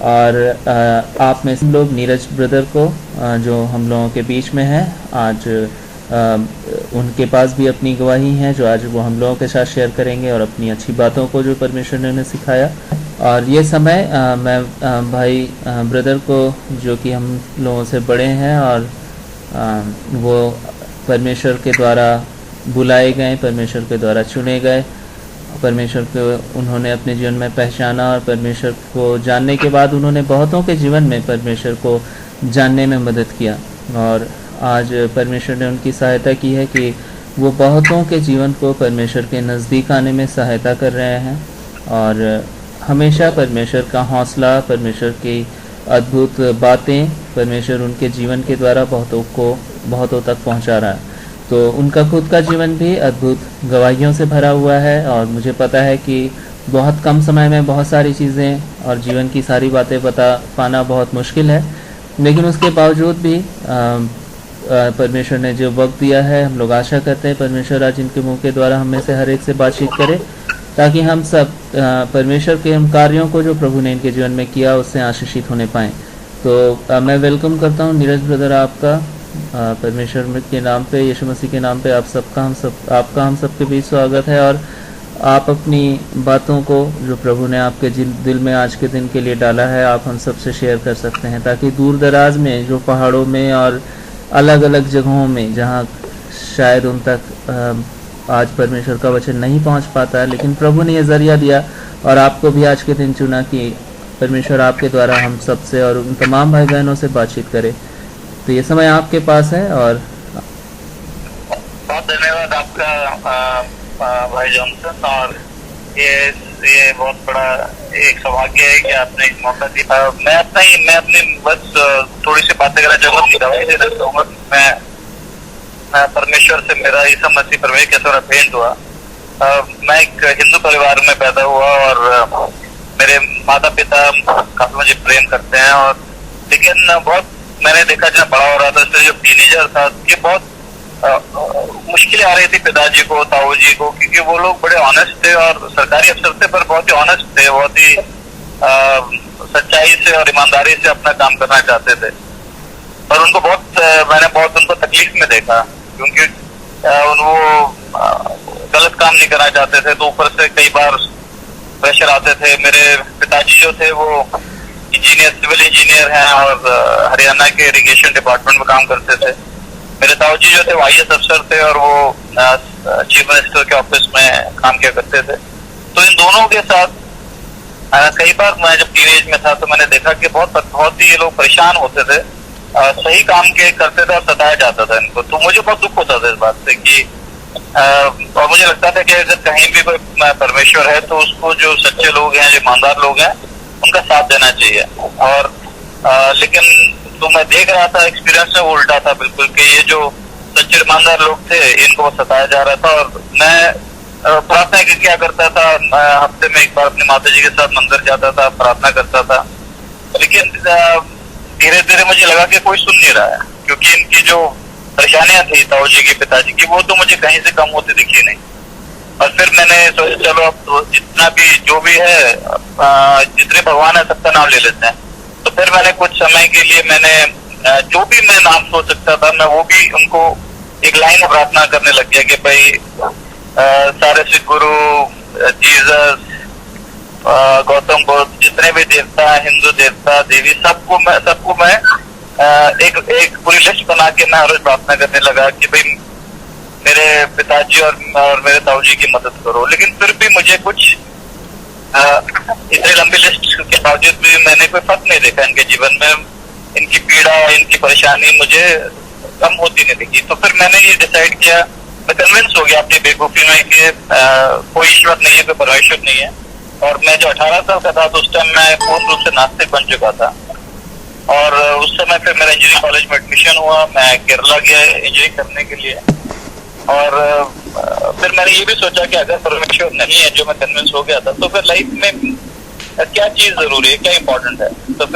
और आप में से लोग नीरज ब्रदर को जो हम लोगों के बीच में है आज, उनके पास भी अपनी गवाही है जो आज वो हम लोगों के साथ शेयर करेंगे और अपनी अच्छी बातों को जो परमेश्वर ने उन्हें सिखाया। और ये समय मैं भाई ब्रदर को जो कि हम लोगों से बड़े हैं और वो परमेश्वर के द्वारा बुलाए गए, परमेश्वर के द्वारा चुने गए, परमेश्वर को उन्होंने अपने जीवन में पहचाना और परमेश्वर को जानने के बाद उन्होंने बहुतों के जीवन में परमेश्वर को जानने में मदद किया। और आज परमेश्वर ने उनकी सहायता की है कि वो बहुतों के जीवन को परमेश्वर के नज़दीक आने में सहायता कर रहे हैं और हमेशा परमेश्वर का हौसला, परमेश्वर की अद्भुत बातें परमेश्वर उनके जीवन के द्वारा बहुतों तक पहुंचा रहा है। तो उनका खुद का जीवन भी अद्भुत गवाहियों से भरा हुआ है और मुझे पता है कि बहुत कम समय में बहुत सारी चीज़ें और जीवन की सारी बातें बता पाना बहुत मुश्किल है, लेकिन उसके बावजूद भी परमेश्वर ने जो वक्त दिया है, हम लोग आशा करते हैं परमेश्वर आज इनके मुंह के द्वारा हम में से हर एक से बातचीत करे ताकि हम सब परमेश्वर के हम कार्यों को जो प्रभु ने इनके जीवन में किया उससे आशीषित होने पाएँ। तो मैं वेलकम करता हूँ नीरज ब्रदर आपका परमेश्वर के नाम पे, यीशु मसीह के नाम पे आपका हम सबके बीच स्वागत है। और आप अपनी बातों को जो प्रभु ने आपके दिल में आज के दिन के लिए डाला है आप हम सबसे शेयर कर सकते हैं, ताकि दूर दराज में जो पहाड़ों में और अलग अलग जगहों में जहाँ शायद उन तक आज परमेश्वर का वचन नहीं पहुँच पाता है, लेकिन प्रभु ने यह जरिया दिया और आपको भी आज के दिन चुना कि परमेश्वर आपके द्वारा हम सबसे और उन तमाम भाई बहनों से बातचीत करे। तो ये समय आपके पास है और बहुत धन्यवाद आपका भाई जॉनसन। और ये बहुत बड़ा एक सौभाग्य है कि आपने एक मौका दिया। मैं अपनी बस थोड़ी सी बातें करना चाहूँगा। मैं परमेश्वर से मेरा ईसा मसीह परमेश्वर के द्वारा भेंट हुआ। मैं एक हिंदू परिवार में पैदा हुआ और मेरे माता पिता काफी मुझे प्रेम करते हैं। और लेकिन बहुत मैंने देखा जब बड़ा हो रहा था, जो टीनेजर था, ये बहुत मुश्किलें आ रही थी पिताजी को, ताऊ जी को, क्योंकि वो लोग बड़े ऑनेस्ट थे और सरकारी अफसर थे, पर बहुत ही ऑनेस्ट थे, बहुत ही सच्चाई से और ईमानदारी से अपना काम करना चाहते थे। और उनको मैंने बहुत उनको तकलीफ में देखा, क्योंकि वो गलत काम नहीं करना चाहते थे, तो ऊपर से कई बार प्रेशर आते थे। मेरे पिताजी जो थे वो सिविल इंजीनियर हैं और हरियाणा के इरिगेशन डिपार्टमेंट में काम करते थे। मेरे ताऊ जी जो थे वो IAS अफसर थे और वो चीफ मिनिस्टर के ऑफिस में काम किया करते थे। तो इन दोनों के साथ कई बार मैं जब टीनेज में था तो मैंने देखा कि बहुत ही ये लोग परेशान होते थे, सही काम के करते थे और सताया जाता था इनको। तो मुझे बहुत दुख होता था इस बात से कि और मुझे लगता था कि अगर कहीं भी कोई परमेश्वर है तो उसको जो सच्चे लोग हैं, जो ईमानदार लोग हैं, उनका साथ देना चाहिए। और लेकिन तो मैं देख रहा था, एक्सपीरियंस में उल्टा था बिल्कुल, कि ये जो सच्चे ईमानदार लोग थे इनको सताया जा रहा था। और मैं प्रार्थना क्या करता था, हफ्ते में एक बार अपनी माता जी के साथ मंदिर जाता था, प्रार्थना करता था। लेकिन धीरे धीरे मुझे लगा कि कोई सुन नहीं रहा है, क्योंकि इनकी जो परेशानियां थी ताऊ जी की, पिताजी की, वो तो मुझे कहीं से कम होती दिखी नहीं। और फिर मैंने सोचा चलो अब जितना भी जो भी है, जितने भगवान है सबका नाम ले लेते हैं। तो फिर मैंने कुछ समय के लिए मैंने जो भी मैं नाम सोच सकता था मैं वो भी उनको एक लाइन में प्रार्थना करने लग गया कि भाई सारे सिख गुरु, जीसस, गौतम बुद्ध, जितने भी देवता, हिंदू देवता देवी, सबको मैं एक पूरी लिस्ट बना के मैं हर रोज प्रार्थना करने लगा कि भाई मेरे पिताजी और मेरे ताऊ जी की मदद करो। लेकिन फिर भी मुझे कुछ इतनी लंबी लिस्ट के बावजूद भी मैंने कोई फर्क नहीं देखा इनके जीवन में। इनकी पीड़ा, इनकी परेशानी मुझे कम होती नहीं दिखी। तो फिर मैंने ये डिसाइड किया, मैं कन्विंस हो गया अपनी बेवकूफी में कि कोई ईश्वर नहीं है, कोई परमेश्वर नहीं है। और मैं जो 18 साल का था तो उस टाइम मैं पूर्ण रूप से नास्तिक बन चुका था। और उस समय फिर मेरा इंजीनियरिंग कॉलेज में एडमिशन हुआ, मैं केरला गया इंजीनियरिंग करने के लिए। और फिर मैंने ये भी सोचा कि अगर परमेश्वर नहीं है, जो मैं कन्विंस हो गया था, तो फिर लाइफ में क्या चीज जरूरी है, क्या इंपॉर्टेंट है। तो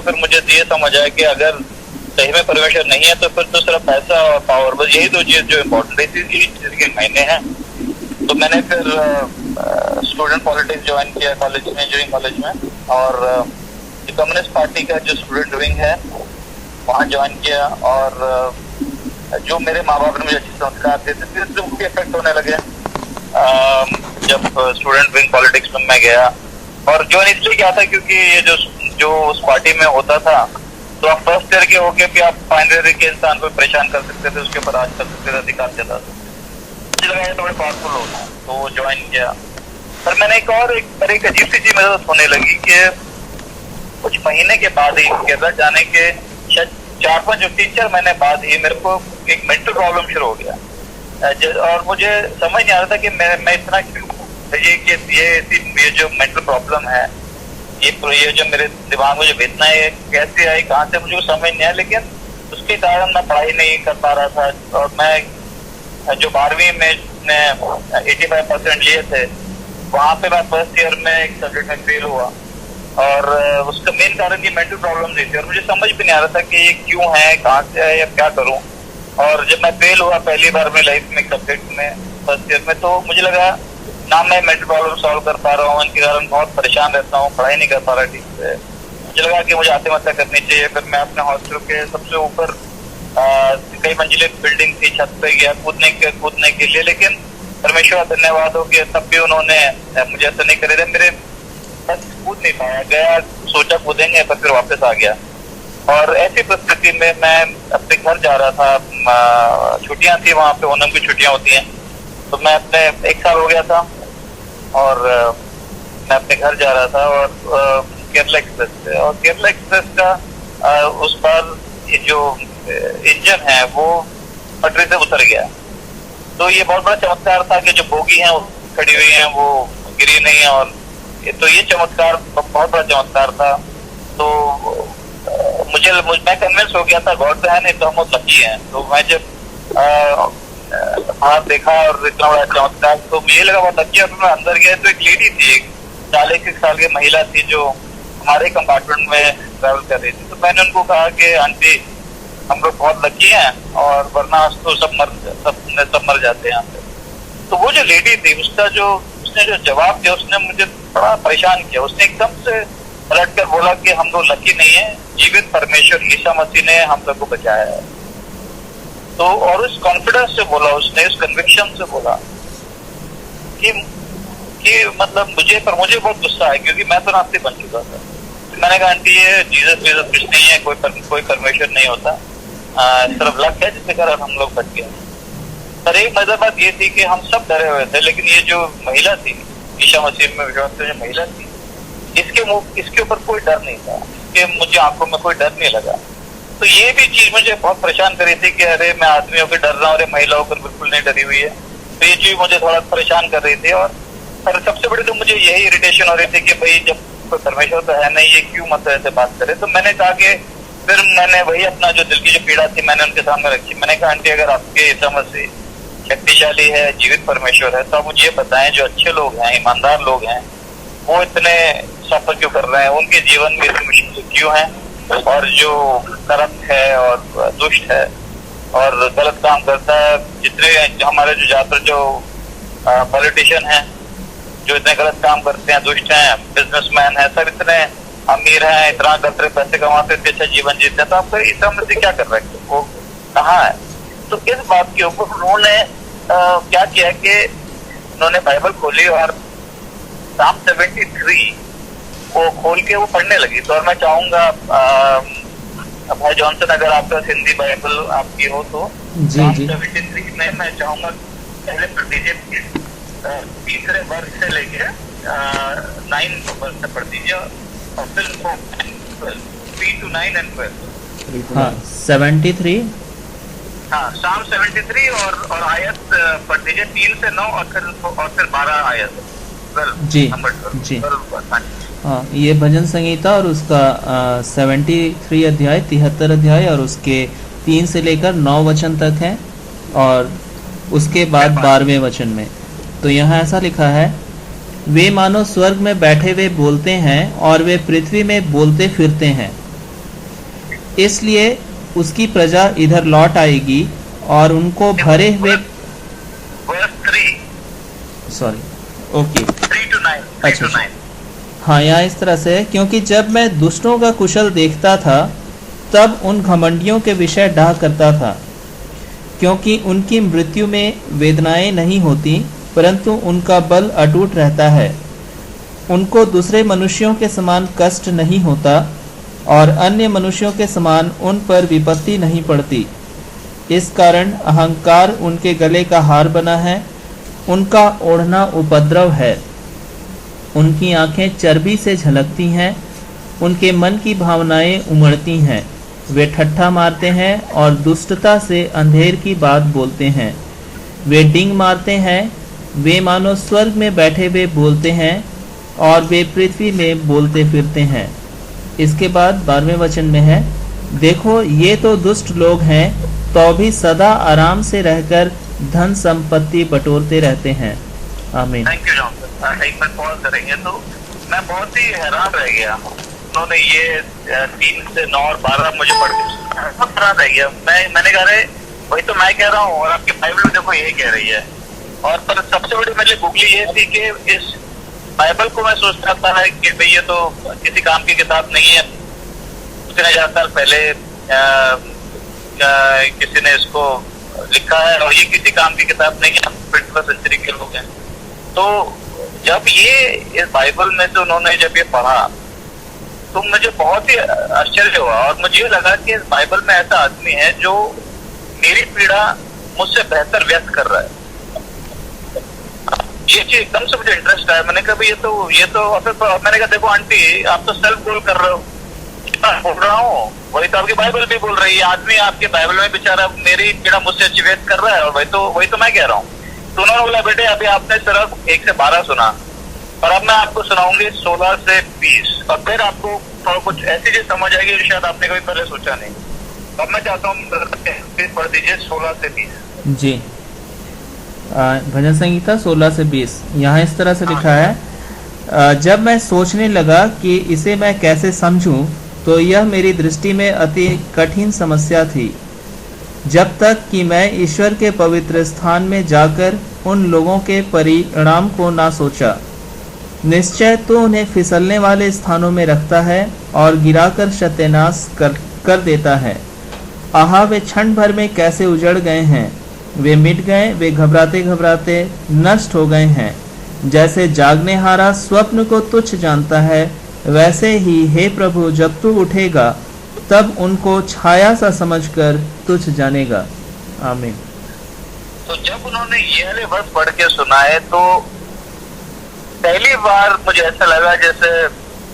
फिर मुझे ये समझ आया कि अगर सही में परमेश्वर नहीं है तो फिर तो सिर्फ पैसा और पावर, बस यही दो चीज जो इम्पोर्टेंट है, इसी चीज के मायने हैं। तो मैंने फिर स्टूडेंट पॉलिटिक्स ज्वाइन किया कॉलेज में, इंजीनियरिंग कॉलेज में। और कम्युनिस्ट पार्टी का जो स्टूडेंट विंग है वहाँ ज्वाइन किया, और जो मेरे माँ बाप ने मुझे अच्छे संस्कार देते थे तो मुझे इफेक्ट होने लगे जब स्टूडेंट विंग पॉलिटिक्स में मैं गया। और ज्वाइन इसलिए किया था क्योंकि ये जो उस पार्टी में होता था, तो आप फर्स्ट ईयर के होके भी आप फाइनल ईयर के इंसान को परेशान कर सकते थे, उसके ऊपर राज कर सकते थे, अधिकार चला था। मुझे लगा ये थोड़े पावरफुल लोग हैं, तो वो ज्वाइन किया। पर मैंने एक अजीब सी चीज मेरे साथ होने लगी कि कुछ महीने के बाद ही, केरला जाने के शायद 3-4 महीने बाद ही मेरे को एक मेंटल प्रॉब्लम शुरू हो गया। और मुझे समझ नहीं आ रहा था कि मैं इतना क्यों, ये जो मेंटल प्रॉब्लम है, ये जो मेरे दिमाग में जो वेदना है कैसे आई, कहाँ से, मुझे समझ नहीं आया। लेकिन उसके कारण मैं पढ़ाई नहीं कर पा रहा था, और मैं जो 12वीं में 85% लिए थे, वहाँ पे मैं फर्स्ट ईयर में एक सब्जेक्ट में फेल हुआ। और उसका मेन कारण ये मेंटल प्रॉब्लम थी, और मुझे समझ भी नहीं आ रहा था कि ये क्यों है, कहाँ से है, या क्या करूँ। और जब मैं फेल हुआ पहली बार में लाइफ में सब्जेक्ट में फर्स्ट ईयर में, तो मुझे लगा ना मैं मेंटल प्रॉब्लम सॉल्व कर पा रहा हूँ, इनके कारण बहुत परेशान रहता हूँ, पढ़ाई नहीं कर पा रहा ठीक से। मुझे लगा कि मुझे आत्महत्या करनी चाहिए। फिर मैं अपने हॉस्टल के सबसे ऊपर कई मंजिले बिल्डिंग थी, छत पे गया कूदने के लिए, लेकिन परमेश्वर धन्यवाद हो कि तब भी उन्होंने मुझे ऐसा नहीं करे थे, मेरे बस कूद नहीं पाया, गया सोचा कूदेंगे पर फिर वापस आ गया। और ऐसी परिस्थिति में मैं अपने घर जा रहा था, छुट्टियां थी वहाँ पे, ओणम की छुट्टियां होती हैं, तो मैं अपने 1 साल हो गया था, और मैं अपने घर जा रहा था, और केरला एक्सप्रेस पे, और केरला एक्सप्रेस का उस बार ये जो इंजन है वो पटरी से उतर गया। तो ये बहुत बड़ा चमत्कार था कि जो बोगी हैं खड़ी हुई हैं वो गिरी नहीं है, और तो ये चमत्कार बहुत बड़ा चमत्कार था। तो मैं कन्विंस हो गया था गॉड तो है, नहीं तो हम बहुत लकी हैं। तो मैं जब हाथ देखा और इतना बड़ा चमत्कार, तो मुझे लगा बहुत लकी। और मैं अंदर गया तो एक लेडी थी, 40 साल की महिला थी, जो हमारे कंपार्टमेंट में ट्रैवल कर रही थी। तो मैंने उनको कहा कि आंटी हम लोग बहुत लकी हैं, और वरना तो सब मर जाते हैं यहाँ पे। तो वो जो लेडी थी, उसने जो जवाब दिया, उसने मुझे बड़ा परेशान किया। उसने एकदम से पलट कर बोला कि हम लोग लकी नहीं है, जीवित परमेश्वर ईसा मसीह ने हम लोग को बचाया है। तो और उस कॉन्फिडेंस से बोला उसने, उस कन्विक्शन से बोला कि मतलब मुझे बहुत गुस्सा है, क्योंकि मैं तो नास्तिक बन चुका था। तो मैंने कहा आंटी ये जीसस कुछ नहीं है, कोई परमेश्वर नहीं होता, सिर्फ लक है जिसके कारण हम लोग बच गए। पर एक मजेदार बात ये थी कि हम सब डरे हुए थे, लेकिन ये जो महिला थी, ईसा मसीह में विश्वास जो महिला थी, इसके ऊपर कोई डर नहीं था, कि मुझे आंखों में कोई डर नहीं लगा। तो ये भी चीज मुझे बहुत परेशान कर रही थी कि अरे मैं आदमी होकर डर रहा हूँ, अरे महिला होकर बिल्कुल नहीं डरी हुई है। तो ये चीज मुझे थोड़ा परेशान कर रही थी। और सबसे बड़ी तो मुझे यही इरिटेशन हो रही थी कि भाई जब कोई परमेश्वर तो है नहीं, ये क्यों मतलब ऐसे बात करे। तो मैंने कहा कि फिर मैंने वही अपना जो दिल की जो पीड़ा थी मैंने उनके सामने रखी। मैंने कहा आंटी अगर आपके ईसा मसीह शक्तिशाली है, जीवित परमेश्वर है, तो आप मुझे ये बताएं जो अच्छे लोग हैं, ईमानदार लोग हैं, वो इतने सफर क्यों कर रहे हैं, उनके जीवन में इतनी मुश्किल क्यों है, और जो करप्ट है और दुष्ट है और गलत काम करता है, जितने हमारे जो ज्यादातर जो पॉलिटिशियन हैं जो इतने गलत काम करते हैं, दुष्ट हैं, बिजनेसमैन है, सब इतने अमीर हैं, इतना करते पैसे कमाते, इतने अच्छा जीवन जीते हैं, तो आपका ईसा मसीह क्या कर रहे हैं, वो कहाँ है। तो इस बात के ऊपर उन्होंने क्या किया कि उन्होंने बाइबल खोली और साम 73 वो खोल के वो पढ़ने लगी। तो और मैं चाहूंगा भाई जॉनसन अगर आपका हिंदी बाइबल आपकी हो तो साम 73 में मैं चाहूंगा पहले पढ़ दीजिए, तीसरे वर्ष से लेके 9 वर्ष तक पढ़ दीजिए, और फिर 3 to 9 and 12। हाँ 73, हाँ साम 73 और आयत पढ़ दीजिए 3 से 9 और फिर 12 आयत 12 जी नंबर 12 जी 12। हाँ ये भजन संगीता और उसका 73 अध्याय 73 अध्याय और उसके 3 से लेकर 9 वचन तक है, और उसके बाद 12वें वचन में तो यहाँ ऐसा लिखा है, वे मानो स्वर्ग में बैठे हुए बोलते हैं और वे पृथ्वी में बोलते फिरते हैं, इसलिए उसकी प्रजा इधर लौट आएगी और उनको भरे हुए verse 3 सॉरी ओके 3 to 9 अच्छा हाँ, यहाँ इस तरह से है, क्योंकि जब मैं दुष्टों का कुशल देखता था तब उन घमंडियों के विषय डाह करता था, क्योंकि उनकी मृत्यु में वेदनाएं नहीं होती, परंतु उनका बल अटूट रहता है। उनको दूसरे मनुष्यों के समान कष्ट नहीं होता और अन्य मनुष्यों के समान उन पर विपत्ति नहीं पड़ती। इस कारण अहंकार उनके गले का हार बना है, उनका ओढ़ना उपद्रव है। उनकी आंखें चर्बी से झलकती हैं, उनके मन की भावनाएं उमड़ती हैं। वे ठट्ठा मारते हैं और दुष्टता से अंधेर की बात बोलते हैं। वे डिंग मारते हैं, वे मानो स्वर्ग में बैठे हुए बोलते हैं और वे पृथ्वी में बोलते फिरते हैं। इसके बाद 12वें वचन में है, देखो ये तो दुष्ट लोग हैं, तो भी सदा आराम से रहकर धन संपत्ति बटोरते रहते हैं। आमीन। Thank you John sir. एक मिनट पॉज करेंगे तो मैं बहुत ही हैरान रह गया। उन्होंने ये 3 से 9 और 12 मुझे पढ़ के बहुत हैरान रह गया। मैंने कहा रहे वही तो मैं कह रहा हूँ और आपकी बाइबल में देखो यही कह रही है। और पर सबसे बड़ी मेरे लिए गुगली ये थी कि इस बाइबल को मैं सोचता था कि भाई ये तो किसी काम की किताब नहीं है। कुछ 1000 साल पहले किसी ने इसको लिखा है और ये किसी काम की किताब नहीं है, हम 21वीं सेंचुरी के लोग हैं। तो जब ये इस बाइबल में से उन्होंने जब ये पढ़ा तो मुझे बहुत ही आश्चर्य हुआ और मुझे लगा कि इस बाइबल में ऐसा आदमी है जो मेरी पीड़ा मुझसे बेहतर व्यक्त कर रहा है। ये चीज एकदम से मुझे इंटरेस्ट आया। मैंने कहा भाई ये तो मैंने कहा देखो आंटी आप तो सेल्फ गोल कर रहे हो, बोल रहा हूँ वही तो आपकी बाइबल भी बोल रही है। आदमी आपके बाइबल में बेचारा मेरी पीड़ा मुझसे अच्छी व्यक्त कर रहा है और वही तो मैं कह रहा हूँ। तो उन्होंने बोला बेटे अभी आपने सिर्फ 1 से 12 सुना और अब मैं आपको सुनाऊंगी 16 से 20 और फिर आपको थोड़ा कुछ ऐसी चीज समझ आएगी जो शायद आपने कभी पहले सोचा नहीं। तो अब मैं चाहता हूँ पढ़ दीजिए 16 से 20। जी, भजन संहिता 16 से 20 यहाँ इस तरह से लिखा है, जब मैं सोचने लगा कि इसे मैं कैसे समझूं तो यह मेरी दृष्टि में अति कठिन समस्या थी, जब तक कि मैं ईश्वर के पवित्र स्थान में जाकर उन लोगों के परिणाम को ना सोचा। निश्चय तो उन्हें फिसलने वाले स्थानों में रखता है और गिराकर सत्यानाश कर देता है। आहा, वे क्षण भर में कैसे उजड़ गए हैं, वे मिट गए, वे घबराते घबराते नष्ट हो गए हैं। जैसे जागने हारा स्वप्न को तुच्छ जानता है, वैसे ही हे प्रभु जब तू उठेगा तब उनको छाया सा समझकर तुच्छ जानेगा। आमीन। तो जब उन्होंने ये वाले वर्ष पढ़ के सुनाए तो पहली बार मुझे ऐसा लगा जैसे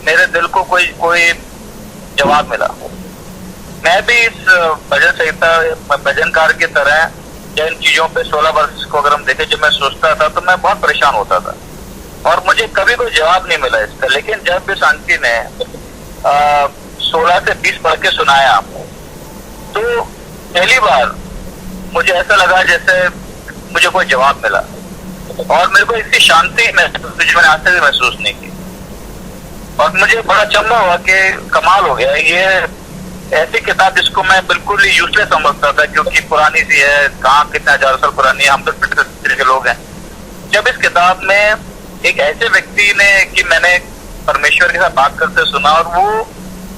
मेरे दिल को कोई जवाब मिला। मैं भी इस भजन संहिता भजनकार की तरह या इन चीजों पे 16 वर्ष को अगर हम देखें जो मैं सोचता था तो मैं बहुत परेशान होता था और मुझे कभी कोई जवाब नहीं मिला इसका। लेकिन जब इस आंटी ने 16 से 20 पढ़ के सुनाया तो पहली बार मुझे ऐसा लगा जैसे मुझे कोई जवाब मिला और मेरे को इसकी शांति महसूस जो मैंने आज तक महसूस नहीं की। और मुझे बड़ा चंबा हुआ कि कमाल हो गया, ये ऐसी किताब जिसको मैं बिल्कुल ही यूजलेस समझता था क्योंकि पुरानी सी है, कहाँ कितने 1000 साल पुरानी है, हम तो के लोग हैं। जब इस किताब में एक ऐसे व्यक्ति ने कि मैंने परमेश्वर के साथ बात करते सुना और वो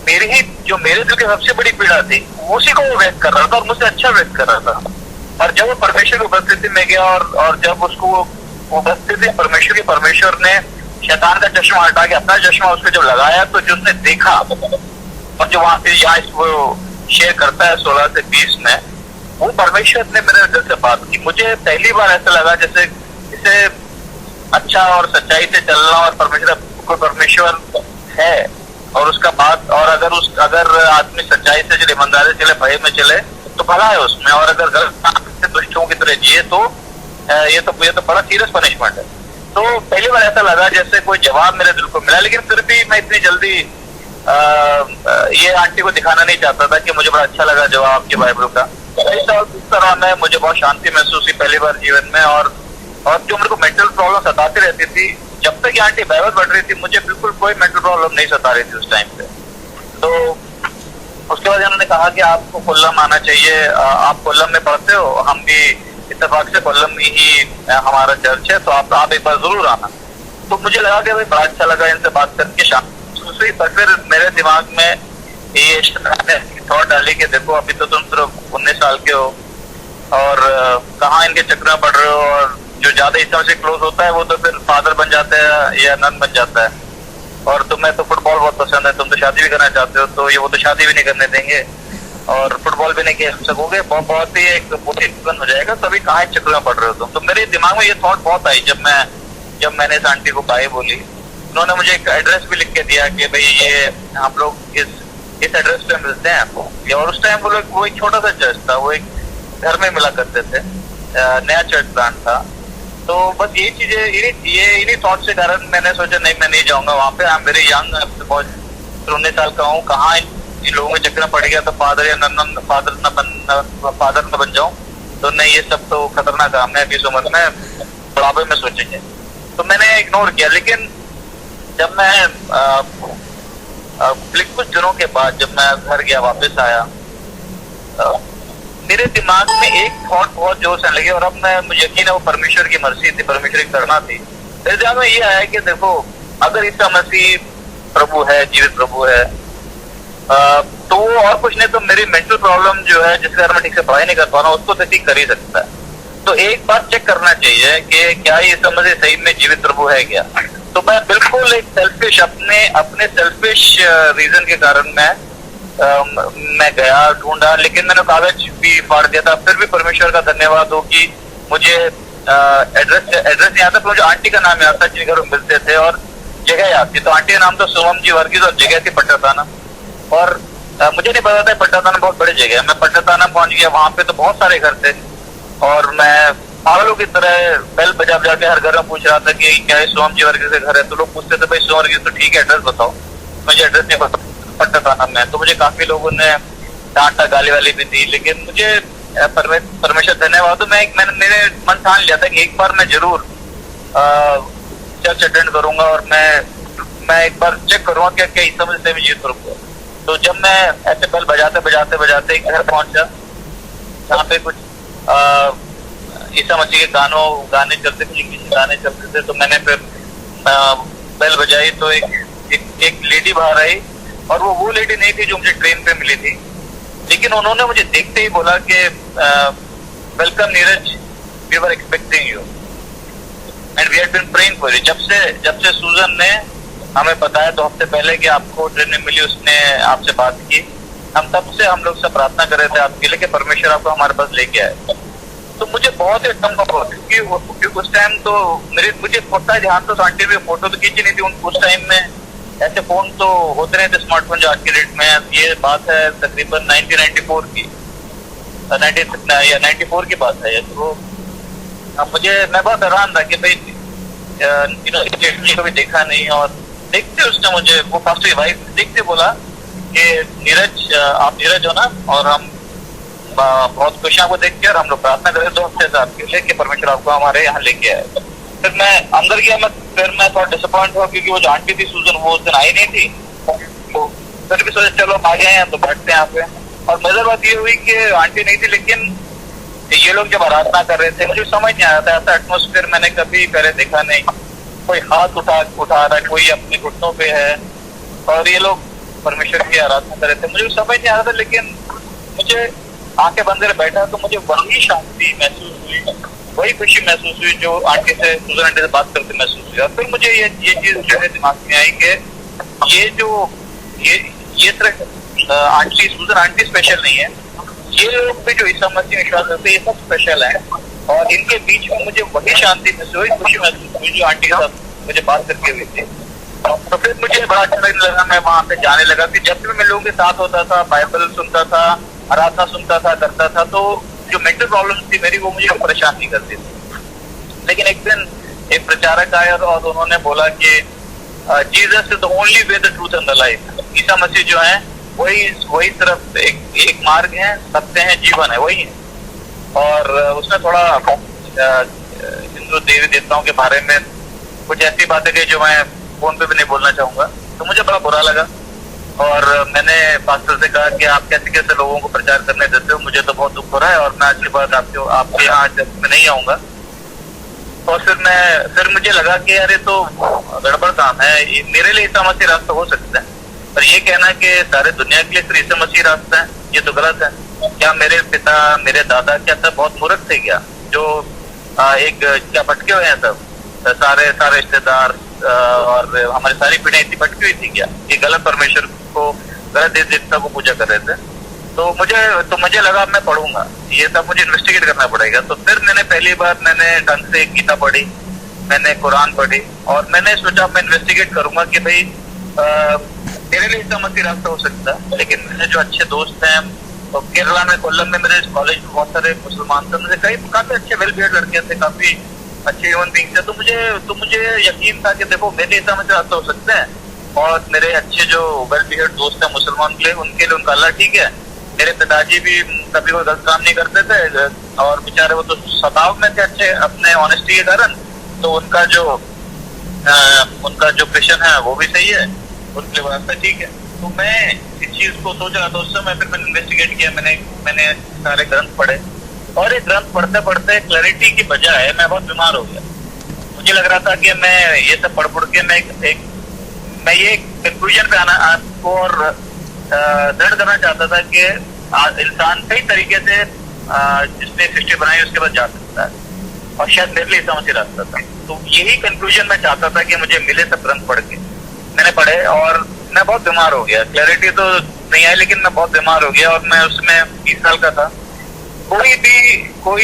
मेरे दिल की सबसे बड़ी पीड़ा थी उसी को वो व्यक्त कर रहा था और मुझसे अच्छा व्यक्त कर रहा था। और जब वो परमेश्वर की उपस्थिति में गया और जब उसको उपस्थिति परमेश्वर ने शैतान का चश्मा हटा के अपना चश्मा उसको जब लगाया तो जो उसने देखा और जो वहां से यहाँ वो शेयर करता है 16 से 20 में, वो परमेश्वर ने मेरे दिल से बात की। मुझे पहली बार ऐसा लगा जैसे इसे अच्छा और सच्चाई से चलना और परमेश्वर है और उसका बात और अगर आदमी सच्चाई से चले, ईमानदारी से चले, भय में चले तो भला है उसमें, और अगर गलत से दुष्टों की तरह जिए तो ये तो बड़ा सीरियस पनिशमेंट है। तो पहली बार ऐसा लगा जैसे कोई जवाब मेरे दिल को मिला। लेकिन फिर भी मैं इतनी जल्दी ये आंटी को दिखाना नहीं चाहता था कि मुझे बड़ा अच्छा लगा जवाब आपकी बाइबल का। इस तरह में मुझे बहुत शांति महसूस हुई पहली बार जीवन में। और जो मेरे को मेंटल प्रॉब्लम सताती रहती थी, जब तक ये आंटी बाइबल पढ़ रही थी मुझे बिल्कुल कोई मेंटल प्रॉब्लम नहीं सता रही थी उस टाइम पे। तो उसके बाद उन्होंने कहा कि आपको कोल्लम आना चाहिए, आप कोल्लम में पढ़ते हो, हम भी इत्तेफाक से कोल्लम में ही हमारा चर्च है, तो आप एक बार जरूर आना। तो मुझे लगा कि भाई बड़ा अच्छा लगा इनसे बात करके शाम दूसरी। पर फिर मेरे दिमाग में ये थॉट डाली कि देखो अभी तो तुम सिर्फ 19 साल के हो और कहाँ इनके चक्कर में पड़ रहे हो, और जो ज्यादा इस से क्लोज होता है वो तो फिर फादर बन जाता है या नन बन जाता है, और तुम्हें तो फुटबॉल बहुत पसंद है, तुम तो शादी भी करना चाहते हो, तो ये वो तो शादी भी नहीं करने देंगे और फुटबॉल भी नहीं खेल सकोगे, बहुत ही एक बन हो जाएगा, तभी कहाँ चक्कर में पड़ रहे हो तुम। तो मेरे दिमाग में ये थॉट बहुत आई जब मैंने इस आंटी को बाय बोली। उन्होंने मुझे एक एड्रेस भी लिख के दिया कि भाई ये हम लोग इस एड्रेस पे मिलते हैं आपको। और उस टाइम वो एक छोटा सा चर्च था, वो एक घर में मिला करते थे, नया चर्च प्लांट था। तो बस ये चीजें इन्हीं थॉट से कारण मैंने सोचा नहीं मैं नहीं जाऊंगा वहाँ पे। आई एम वेरी यंग, बहुत 19 साल का हूँ, कहाँ इन लोगों के चक्कर में पड़ गया तो फादर न बन जाऊं, तो नहीं ये सब तो खतरनाक काम है, अभी इस उम्र में बुढ़ापे में सोचेंगे। तो मैंने इग्नोर किया। लेकिन जब मैं कुछ दिनों के बाद जब मैं घर गया वापस आया, मेरे दिमाग में एक थॉट बहुत जोर से लगी, और अब मुझे यकीन है वो परमेश्वर की मर्जी थी, परमेश्वर की करना थी। मेरे दिमाग में ये आया कि देखो अगर ईसा मसीह प्रभु है, जीवित प्रभु है, तो वो और कुछ नहीं तो मेरी मेंटल प्रॉब्लम जो है जिसके कारण मैं ठीक से पढ़ाई नहीं कर पा रहा हूँ उसको तो ठीक कर ही सकता है। तो एक बार चेक करना चाहिए कि क्या ये समझे सही में जीवित प्रभु है क्या। तो मैं बिल्कुल एक सेल्फिश अपने सेल्फिश रीजन के कारण मैं गया ढूंढा, लेकिन मैंने कागज भी फाड़ दिया था। फिर भी परमेश्वर का धन्यवाद हो कि मुझे एड्रेस नहीं आता, मुझे आंटी का नाम याद था जिनके घर मिलते थे और जगह याद थी। तो आंटी का नाम तो सोमम जी वर्गीस और जगह थी पट्टाताना। और मुझे नहीं पता था पट्टाताना बहुत बड़ी जगह है। मैं पट्टाताना पहुंच गया, वहां पे तो बहुत सारे घर थे और मैं पागलों की तरह बेल बजा बजा के हर घर में पूछ रहा था कि क्या सोम जी वर्गीस के घर है। तो लोग पूछते थे भाई सोम वर्गीस तो ठीक है एड्रेस बताओ, मुझे एड्रेस नहीं पता पट्टाताना में। तो मुझे काफी लोगों ने डांटा गाली वाली भी दी, लेकिन मुझे परमेश्वर धन्यवाद। मैंने मेरे मन ठान लिया था कि एक बार मैं जरूर चर्च अटेंड करूंगा और मैं एक बार चेक करूंगा क्या क्या ईसा मसीह में जीवित करूंगा। तो जब मैं ऐसे बेल बजाते एक घर पहुंचा जहाँ पे कुछ ईसा मसीह के गाने चलते थे, इंग्लिश गाने चलते थे। तो मैंने फिर बेल बजाई तो एक लेडी बाहर आई, और वो लेडी नहीं थी जो मुझे ट्रेन पे मिली थी, लेकिन उन्होंने मुझे देखते ही बोला कि welcome Neeraj, we were expecting you and we had been praying for you. जब से सूजन ने हमें बताया 2 हफ्ते पहले कि आपको ट्रेन में मिली, उसने आपसे बात की, तब से हम लोग सब प्रार्थना कर रहे थे आपके लिए कि परमेश्वर आपको हमारे पास लेके आए। तो मुझे बहुत ही अच्छा हुआ क्योंकि उस टाइम तो मुझे पता ध्यान तो आंटी में फोटो तो खींची नहीं थी उस टाइम में। ऐसे फोन तो होते नहीं थे स्मार्टफोन जो आज के डेट में है। ये बात है तकरीबन 1994 की, 94 की बात है ये। तो मैं बहुत हैरान था कि भाई कभी देखा नहीं, और देखते उसने मुझे वो फर्स्ट वाइफ देखते बोला कि नीरज आप नीरज हो ना, और हम बहुत खुश हैं आपको देख के, और हम लोग प्रार्थना करें 2 हफ्ते से आपके लिए कि परमेश्वर आपको हमारे यहाँ लेके आए। फिर मैं अंदर गया, मैं थोड़ा डिसअपॉइंट हुआ क्योंकि वो जो आंटी थी सूजन वो उस दिन आई नहीं थी। तो फिर भी सोचा चलो आ गए हैं तो बैठते हैं यहाँ पे। और मजेदार बात ये हुई कि आंटी नहीं थी, लेकिन ये लोग जब आराधना कर रहे थे मुझे समझ नहीं आ रहा था, ऐसा एटमोस्फेयर मैंने कभी पहले देखा नहीं। कोई हाथ उठा रहा है, कोई अपने घुटनों पे है, और ये लोग परमेश्वर की आराधना कर रहे थे। मुझे समझ नहीं आ रहा था, लेकिन मुझे आंखें बंद कर बैठा तो मुझे वही शांति महसूस हुई, वही खुशी महसूस हुई जो आंटी से सूजन आंटी से बात करते महसूस हुई। और फिर मुझे ये चीज जो है दिमाग में आई कि ये सिर्फ आंटी सूजन आंटी स्पेशल नहीं है, ये लोग भी जो ईसा मसीह विश्वास करते हैं ये सब स्पेशल है। और इनके बीच में मुझे वही शांति महसूस हुई, खुशी महसूस हुई जो आंटी के साथ मुझे बात करके हुई थी। तो फिर मुझे बड़ा अच्छा लगने लगा, मैं वहां पे जाने लगा कि जब भी मैं लोगों के साथ होता था, बाइबल सुनता था, आराधना सुनता था, करता था, तो जो मेंटल प्रॉब्लम थी मेरी वो मुझे परेशान नहीं करती थी। लेकिन एक दिन एक प्रचारक आया और उन्होंने बोला कि Jesus is the only way, the truth and the life. ईसा मसीह जो है वही सिर्फ एक मार्ग है, सत्य है, जीवन है, वही है। और उसने थोड़ा हिंदू देवी देवताओं के बारे में कुछ ऐसी बातें कही जो मैं फोन पे भी नहीं बोलना चाहूंगा। तो मुझे बड़ा बुरा लगा, और मैंने पास्टर से कहा कि आप कैसे कैसे लोगों को प्रचार करने देते हो, मुझे तो बहुत दुख हो रहा है, और मैं आज के बाद आपके यहाँ चर्च में नहीं आऊंगा। और फिर मुझे लगा कि यार ये तो गड़बड़ काम है, मेरे लिए ईसा मसीह रास्ता हो सकता है, पर ये कहना कि सारे दुनिया के लिए फिर ईसा मसीह रास्ता है, ये तो गलत है। क्या मेरे पिता, मेरे दादा क्या सब बहुत मूर्ख थे क्या, जो एक क्या भटके हुए हैं सब, सारे रिश्तेदार और हमारी सारी पीढ़ियां इतनी भटकी हुई थी क्या, ये गलत परमेश्वर को, गलत देव देवता को पूजा कर रहे थे। तो मुझे लगा मैं पढ़ूंगा, ये सब मुझे इन्वेस्टिगेट करना पड़ेगा। तो फिर मैंने पहली बार ढंग से गीता पढ़ी, मैंने कुरान पढ़ी, और मैंने सोचा मैं इन्वेस्टिगेट करूंगा कि भाई मेरे लिए ईसा मसीह रास्ता हो सकता है। लेकिन मेरे जो अच्छे दोस्त हैं, तो केरला में, कोल्लम में, मेरे कॉलेज में बहुत सारे मुसलमान थे, मुझे काफी अच्छे वेल बिहेव लड़के थे, काफी अच्छे ह्यूमन बींग थे। तो मुझे यकीन था कि देखो मेरे ईसा मसीह रास्ता हो सकते हैं, और मेरे अच्छे जो वेल बिहेव दोस्त हैं मुसलमान के लिए, उनका अल्लाह ठीक है। मेरे पिताजी भी कभी कोई गलत काम नहीं करते थे, और बेचारे वो तो स्वभाव में थे अच्छे अपने ऑनेस्टी के कारण, तो उनका जो क्वेश्चन है वो भी सही है, उनके वास्ते ठीक है। तो मैं इस चीज को सोच रहा था उस समय, फिर मैंने इन्वेस्टिगेट किया, मैंने सारे ग्रंथ पढ़े, और एक ग्रंथ पढ़ते पढ़ते क्लैरिटी की बजाय मैं बहुत बीमार हो गया। मुझे लग रहा था कि मैं ये सब पढ़ के मैं ये कंक्लूजन पे आना आपको और दृढ़ करना चाहता था कि इंसान कई तरीके से जिसने सृष्टि बनाई उसके बाद जा सकता है, और शायद मेरे लिए ईसा मसीह रास्ता था। तो यही कंक्लूजन मैं चाहता था कि मुझे मिले सब ग्रंथ पढ़ के। मैंने पढ़े और मैं बहुत बीमार हो गया, क्लैरिटी तो नहीं आई, लेकिन मैं बहुत बीमार हो गया, और मैं उसमें 30 साल का था। कोई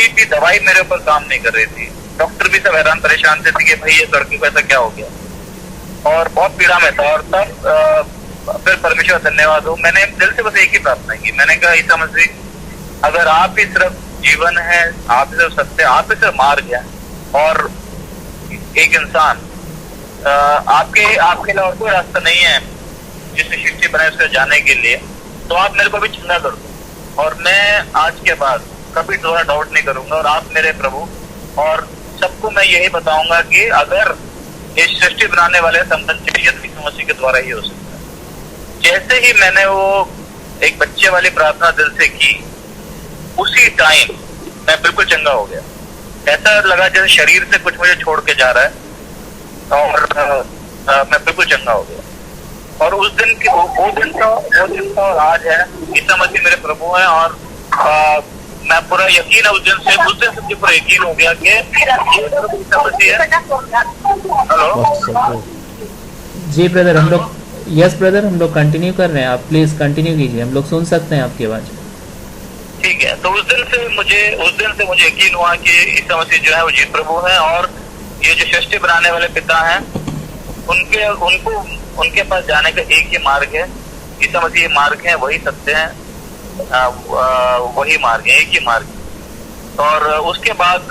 भी दवाई मेरे ऊपर काम नहीं कर रही थी, डॉक्टर भी सब हैरान परेशान थे कि भाई ये लड़के को ऐसा क्या हो गया, और बहुत पीड़ा में था। और तब फिर परमेश्वर धन्यवाद हो, मैंने दिल से बस एक ही प्रार्थना की, मैंने कहा ईसा मसीह अगर आप ही सिर्फ जीवन है, आप ही सिर्फ सत्य, आप ही सिर्फ मार्ग है, और एक इंसान आपके अलावा और कोई रास्ता नहीं है जिसने सृष्टि बनाई उसके जाने के लिए, तो आप मेरे को भी चंगा कर दो, और मैं आज के बाद कभी थोड़ा डाउट नहीं करूंगा, और आप मेरे प्रभु, और सबको मैं यही बताऊंगा कि अगर इस सृष्टि बनाने वाले संबंध चाहिए तो ईसा मसीह के द्वारा ही हो सकता है। जैसे ही मैंने वो एक बच्चे वाली प्रार्थना दिल से की, उसी टाइम मैं बिल्कुल चंगा हो गया। ऐसा लगा जैसे शरीर से कुछ मुझे छोड़ के जा रहा है, और मैं बिल्कुल चंगा हो गया। और उस दिन की वो दिन का और आज है, ईसा मसीह मेरे प्रभु हैं, और मैं पूरा यकीन है उस दिन से मुझे पूरा यकीन हो गया कि ईसा मसीह है। हेलो जी ब्रदर, हम लोग यस ब्रदर, हम लोग कंटिन्यू कर रहे हैं, आप प्लीज कंटिन्यू कीजिए, हम लोग सुन सकते हैं आपकी आवाज। ठीक है। तो उस दिन से मुझे यकीन हुआ कि ईसा मसीह जो है वो जी प्रभु है, और ये जो सृष्टि बनाने वाले पिता हैं उनके पास जाने का एक ही मार्ग है, ईसा मसीह मार्ग है, वही सत्य है, वही मार्ग है, एक ही मार्ग। और उसके बाद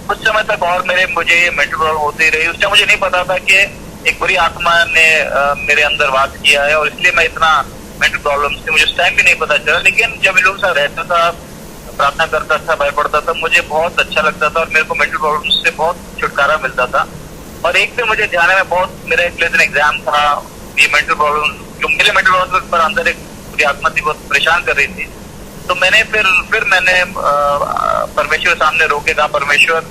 कुछ समय तक और मुझे ये मेंटल प्रॉब्लम होती रही। उस टाइम मुझे नहीं पता था कि एक बुरी आत्मा ने मेरे अंदर वास किया है, और इसलिए मैं इतना मेंटल प्रॉब्लम से मुझे उस टाइम भी नहीं पता चला। लेकिन जब इन लोगों के साथ रहता था, प्रार्थना करता था, भय पड़ता था, मुझे बहुत अच्छा लगता था, और मेरे को मेंटल प्रॉब्लम से बहुत छुटकारा मिलता था। और एक दिन मुझे ध्यान में बहुत, मेरा एक एग्जाम था, ये मेंटल प्रॉब्लम जो मेरे मेंटल प्रॉब्लम पर अंदर एक बुरी आत्मा थी, बहुत परेशान कर रही थी। तो मैंने फिर मैंने परमेश्वर सामने रोके कहा, परमेश्वर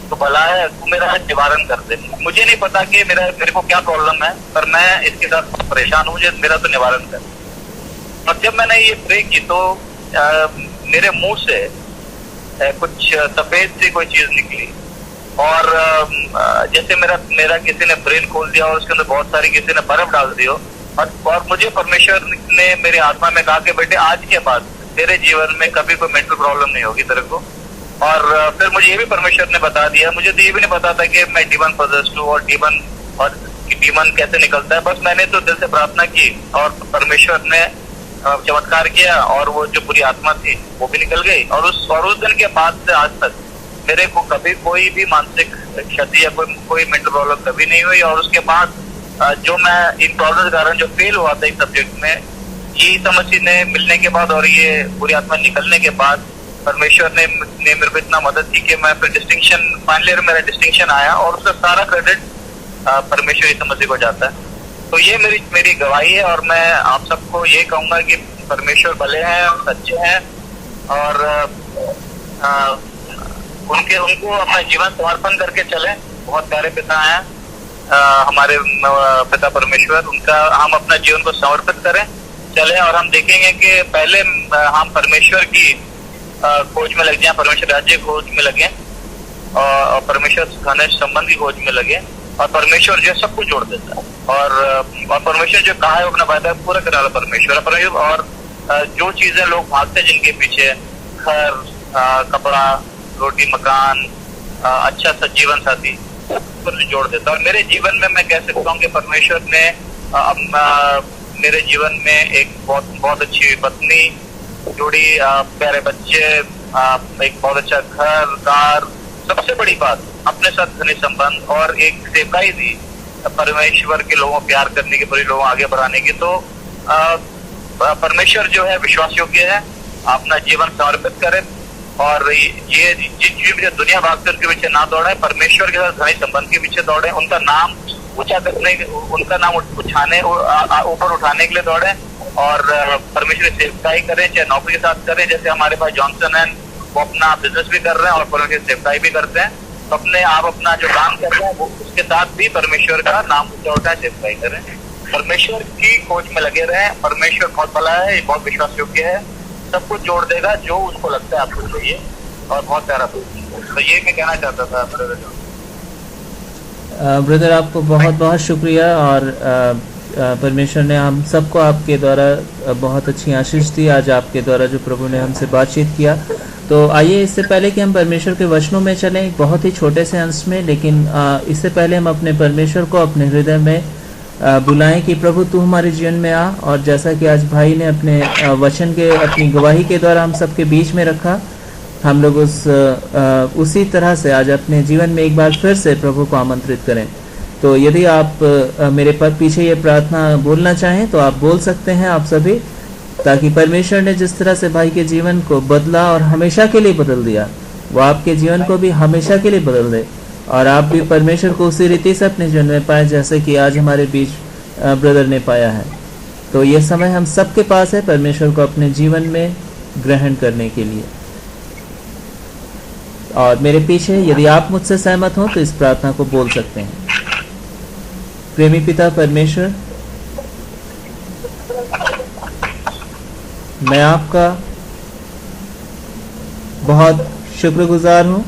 तो भला है, तू मेरा निवारण कर दे। मुझे नहीं पता कि मेरे को क्या प्रॉब्लम है, पर मैं इसके साथ परेशान हूँ, मेरा तो निवारण कर। और जब मैंने ये प्रे की तो मेरे मुंह से कुछ सफेद सी कोई चीज निकली, और जैसे मेरा किसी ने ब्रेन खोल दिया, और उसके अंदर बहुत सारी किसी ने बर्फ डाल दी हो, और मुझे परमेश्वर ने मेरे आत्मा में कहा कि बेटे आज के बाद तेरे जीवन में कभी कोई मेंटल प्रॉब्लम नहीं होगी तेरे को। और फिर मुझे ये भी परमेश्वर ने बता दिया, मुझे तो ये भी नहीं पता था कि मैं डीमन पॉजेस्ड हूँ, और डीमन कैसे निकलता है। बस मैंने तो दिल से प्रार्थना की, और परमेश्वर ने चमत्कार किया, और वो जो बुरी आत्मा थी वो भी निकल गई। और उस दिन के बाद से आज तक मेरे को कभी कोई भी मानसिक क्षति या कोई मेंटल प्रॉब्लम कभी नहीं हुई। और उसके बाद जो मैं इन प्रॉब्लम के कारण जो फेल हुआ था एक सब्जेक्ट में, ये समस्या ने मिलने के बाद और ये बुरी आत्मा निकलने के बाद परमेश्वर ने मेरे को इतना मदद की कि मैं फिर डिस्टिंक्शन, फाइनल ईयर मेरा डिस्टिंक्शन आया, और उसका सारा क्रेडिट परमेश्वर इस समस्या को जाता है। तो ये मेरी गवाही है, और मैं आप सबको ये कहूंगा कि परमेश्वर भले हैं, सच्चे हैं, और उनको अपना जीवन समर्पण करके चले। बहुत प्यारे पिता हैं हमारे पिता परमेश्वर, उनका हम अपना जीवन को समर्पित करें चले, और हम देखेंगे कि पहले हम परमेश्वर की खोज में लग जाए, परमेश्वर राज्य की खोज में लगे, और परमेश्वर घनिष्ठ संबंध की खोज में लगे, और परमेश्वर जो सब कुछ जोड़ देता है। और परमेश्वर जो कहा है वो अपना वायदा पूरा करने वाला परमेश्वर। और जो चीजें लोग भागते हैं जिनके पीछे, घर, कपड़ा, रोटी, मकान, अच्छा सा जीवन साथी, पर जोड़ देता है। और मेरे जीवन में मैं कह सकता हूँ कि परमेश्वर ने मेरे जीवन में एक बहुत अच्छी पत्नी जोड़ी, प्यारे बच्चे, एक बहुत अच्छा घर, कार, सबसे बड़ी बात अपने साथ घनिष्ठ संबंध, और एक सेवकाई दी परमेश्वर के लोगों प्यार करने की, बड़े लोगों आगे बढ़ाने की। तो परमेश्वर जो है विश्वास योग्य है, अपना जीवन समर्पित करे, और ये जिन दुनिया भागकर के पीछे ना दौड़े, परमेश्वर के साथ घनिष्ठ संबंध के पीछे दौड़े, उनका नाम ऊंचा करने, उनका नाम ऊपर उठाने के लिए दौड़े, और परमेश्वर की सेवकाई करें, चाहे नौकरी के साथ करें। जैसे हमारे भाई जॉनसन है, वो अपना बिजनेस भी कर रहे हैं और परमेश्वर की सेवकाई भी करते हैं। तो आप अपना जो काम कर रहे हैं वो उसके साथ भी परमेश्वर का नाम ऊंचा उठाए, सेवकाई करें, परमेश्वर की खोज में लगे रहें। परमेश्वर बहुत भला है, बहुत विश्वास योग्य है, सब कुछ जोड़ देगा जो उसको लगता है आपको चाहिए, और बहुत प्यारा। तो ये मैं कहना चाहता था ब्रदर। ब्रदर आपको बहुत बहुत शुक्रिया, और परमेश्वर ने हम सबको आपके द्वारा बहुत अच्छी आशीष दी आज आपके द्वारा जो प्रभु ने हमसे बातचीत किया। तो आइए इससे पहले कि हम परमेश्वर के वचनों में चलें, एक बहुत ही छोटे से अंश में, लेकिन इससे पहले हम अपने परमेश्वर को अपने हृदय में बुलाएं कि प्रभु तू हमारे जीवन में आ। और जैसा कि आज भाई ने अपने वचन के, अपनी गवाही के द्वारा हम सबके बीच में रखा, हम लोग उसी तरह से आज अपने जीवन में एक बार फिर से प्रभु को आमंत्रित करें। तो यदि आप मेरे पीछे ये प्रार्थना बोलना चाहें तो आप बोल सकते हैं, आप सभी, ताकि परमेश्वर ने जिस तरह से भाई के जीवन को बदला और हमेशा के लिए बदल दिया, वो आपके जीवन को भी हमेशा के लिए बदल दे, और आप भी परमेश्वर को उसी रीति से अपने जीवन में पाए जैसे कि आज हमारे बीच ब्रदर ने पाया है। तो ये समय हम सबके पास है परमेश्वर को अपने जीवन में ग्रहण करने के लिए। और मेरे पीछे यदि आप मुझसे सहमत हो तो इस प्रार्थना को बोल सकते हैं। प्रेमी पिता परमेश्वर, मैं आपका बहुत शुक्रगुजार हूं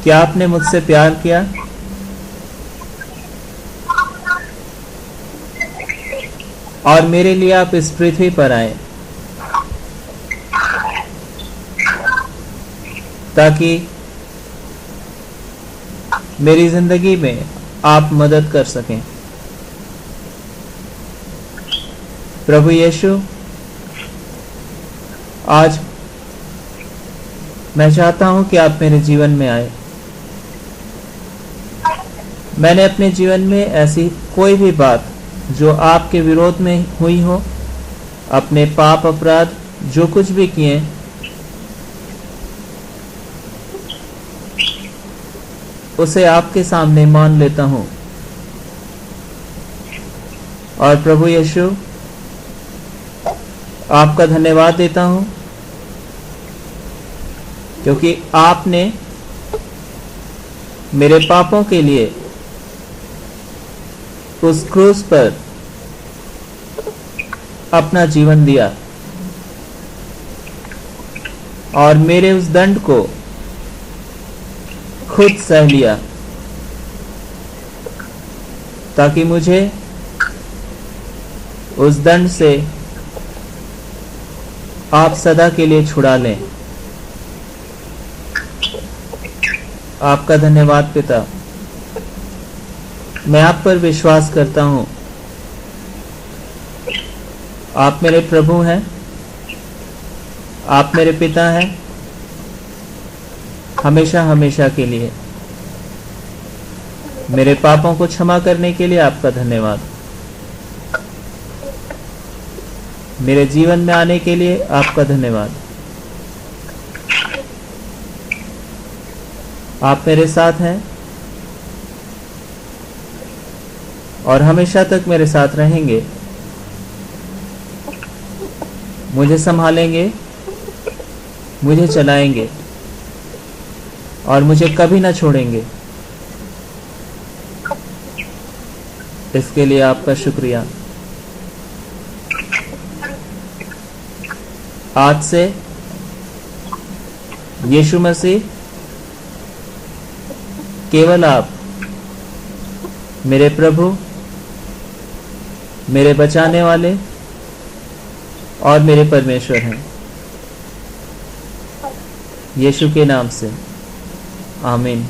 कि आपने मुझसे प्यार किया, और मेरे लिए आप इस पृथ्वी पर आए ताकि मेरी जिंदगी में आप मदद कर सकें। प्रभु यीशु, आज मैं चाहता हूं कि आप मेरे जीवन में आए। मैंने अपने जीवन में ऐसी कोई भी बात जो आपके विरोध में हुई हो, अपने पाप अपराध जो कुछ भी किए, उसे आपके सामने मान लेता हूं। और प्रभु यीशु, आपका धन्यवाद देता हूं क्योंकि आपने मेरे पापों के लिए उस क्रूस पर अपना जीवन दिया और मेरे उस दंड को खुद सह लिया, ताकि मुझे उस दंड से आप सदा के लिए छुड़ा लें। आपका धन्यवाद पिता। मैं आप पर विश्वास करता हूं। आप मेरे प्रभु हैं, आप मेरे पिता हैं, हमेशा हमेशा के लिए। मेरे पापों को क्षमा करने के लिए आपका धन्यवाद। मेरे जीवन में आने के लिए आपका धन्यवाद। आप मेरे साथ हैं और हमेशा तक मेरे साथ रहेंगे। मुझे संभालेंगे मुझे चलाएंगे और मुझे कभी ना छोड़ेंगे। इसके लिए आपका शुक्रिया। आज से यीशु मसीह केवल आप मेरे प्रभु, मेरे बचाने वाले और मेरे परमेश्वर हैं। यीशु के नाम से आमीन।